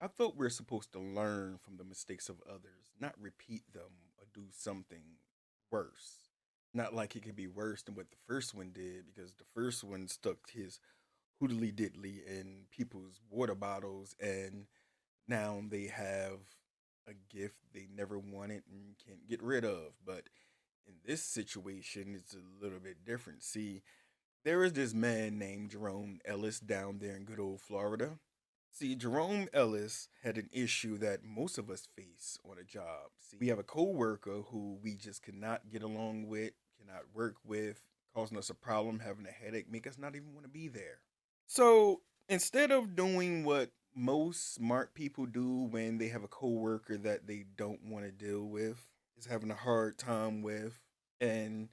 I thought we're supposed to learn from the mistakes of others, not repeat them or do something worse. Not like it could be worse than what the first one did, because the first one stuck his hoodly diddly in people's water bottles, and now they have a gift they never wanted and can't get rid of. But in this situation, it's a little bit different. See, there is this man named Jerome Ellis down there in good old Florida. See, Jerome Ellis had an issue that most of us face on a job. See, we have a coworker who we just cannot get along with, cannot work with, causing us a problem, having a headache, make us not even want to be there. So instead of doing what most smart people do when they have a coworker that they don't want to deal with, is having a hard time with, and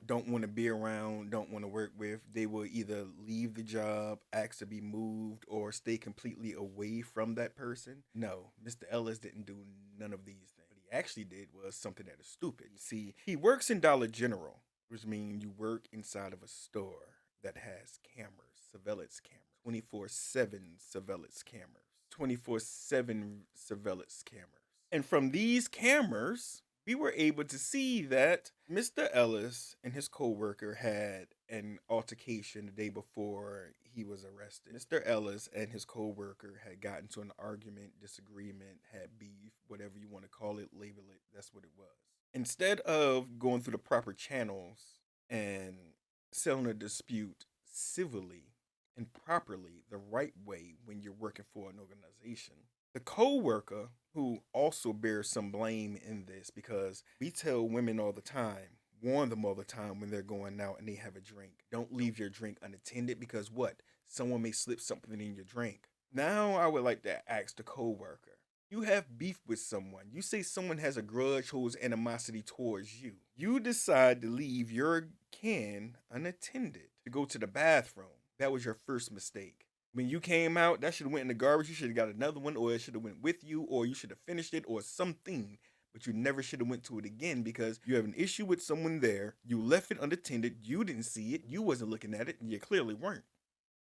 don't want to be around, don't want to work with, they will either leave the job, ask to be moved, or stay completely away from that person. No, Mr. Ellis didn't do none of these things. What he actually did was something that is stupid. See, he works in Dollar General, which means you work inside of a store that has cameras, surveillance cameras, 24/7 surveillance cameras, 24/7 surveillance cameras. And from these cameras, we were able to see that Mr. Ellis and his coworker had an altercation the day before he was arrested. Mr. Ellis and his coworker had gotten to an argument, disagreement, had beef, whatever you want to call it, label it, that's what it was. Instead of going through the proper channels and settling a dispute civilly and properly, the right way when you're working for an organization, the co-worker who also bears some blame in this, because we tell women all the time, warn them all the time when they're going out and they have a drink, don't leave your drink unattended, because what, someone may slip something in your drink. Now I would like to ask the co-worker, you have beef with someone, you say someone has a grudge, holds animosity towards you, you decide to leave your can unattended to go to the bathroom. That was your first mistake. When you came out, that should have went in the garbage. You should have got another one, or it should have went with you, or you should have finished it, or something. But you never should have went to it again, because you have an issue with someone there. You left it unattended. You didn't see it. You wasn't looking at it, and you clearly weren't.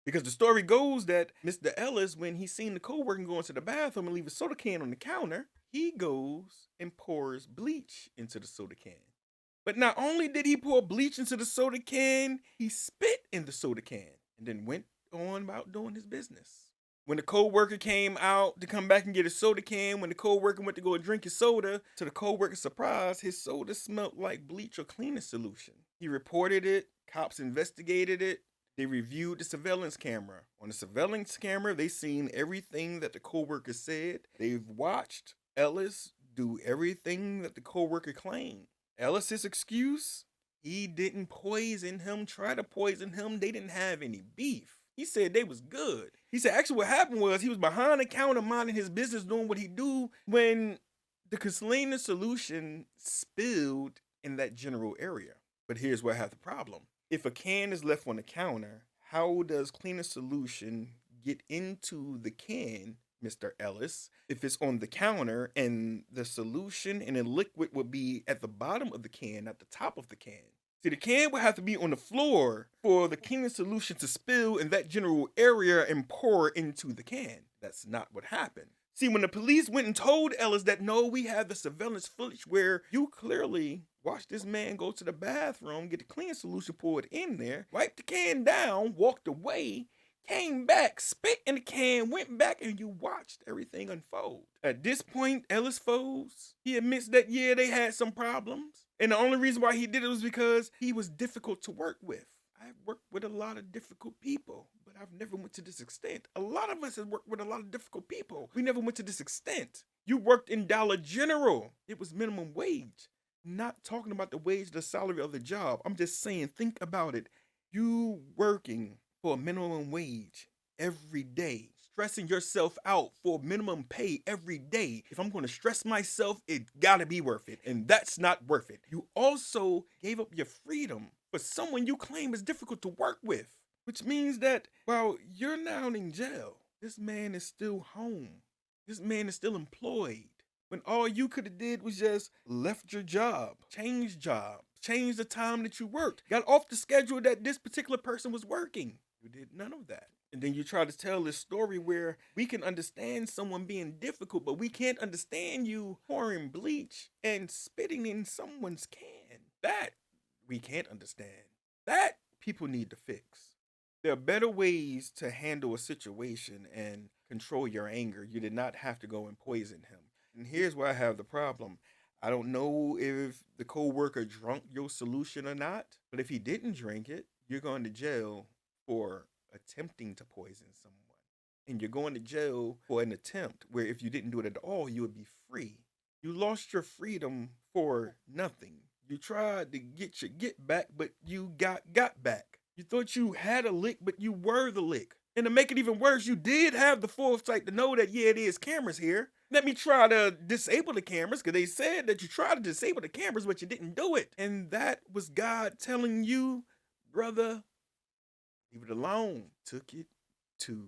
Because the story goes that Mr. Ellis, when he seen the coworker go into the bathroom and leave a soda can on the counter, he goes and pours bleach into the soda can. But not only did he pour bleach into the soda can, he spit in the soda can and then went on about doing his business. When the co-worker came out to come back and get his soda can, when the co-worker went to go drink his soda, to the co-worker's surprise, his soda smelled like bleach or cleaning solution. He reported it, cops investigated it, they reviewed the surveillance camera. On the surveillance camera, they seen everything that the co-worker said. They've watched Ellis do everything that the co-worker claimed. Ellis's excuse? He didn't poison him, try to poison him. They didn't have any beef. He said they was good. He said actually what happened was he was behind the counter minding his business, doing what he do, when the Castellina solution spilled in that general area. But here's where I have the problem. If a can is left on the counter, how does cleaner solution get into the can, Mr. Ellis, if it's on the counter and the solution and the liquid would be at the bottom of the can, at the top of the can? See, the can would have to be on the floor for the cleaning solution to spill in that general area and pour into the can. That's not what happened. See, when the police went and told Ellis that no, we have the surveillance footage where you clearly watched this man go to the bathroom, get the cleaning solution poured in there, wiped the can down, walked away, came back, spit in the can, went back, and you watched everything unfold. At this point, Ellis folds. He admits that, yeah, they had some problems. And the only reason why he did it was because he was difficult to work with. I've worked with a lot of difficult people, but I've never went to this extent. A lot of us have worked with a lot of difficult people. We never went to this extent. You worked in Dollar General. It was minimum wage. Not talking about the wage, the salary of the job. I'm just saying, think about it. You working for a minimum wage every day, stressing yourself out for minimum pay every day. If I'm going to stress myself, it gotta be worth it. And that's not worth it. You also gave up your freedom for someone you claim is difficult to work with, which means that while you're now in jail, this man is still home. This man is still employed. When all you could have did was just left your job, changed jobs, changed the time that you worked, got off the schedule that this particular person was working. You did none of that. And then you try to tell this story where we can understand someone being difficult, but we can't understand you pouring bleach and spitting in someone's can. That we can't understand. That people need to fix. There are better ways to handle a situation and control your anger. You did not have to go and poison him. And here's where I have the problem. I don't know if the coworker drunk your solution or not, but if he didn't drink it, you're going to jail for attempting to poison someone. And you're going to jail for an attempt where if you didn't do it at all, you would be free. You lost your freedom for nothing. You tried to get your get back, but you got back. You thought you had a lick, but you were the lick. And to make it even worse, you did have the foresight to know that, yeah, it is cameras here. Let me try to disable the cameras, because they said that you tried to disable the cameras, but you didn't do it. And that was God telling you, brother, leave it alone. Took it too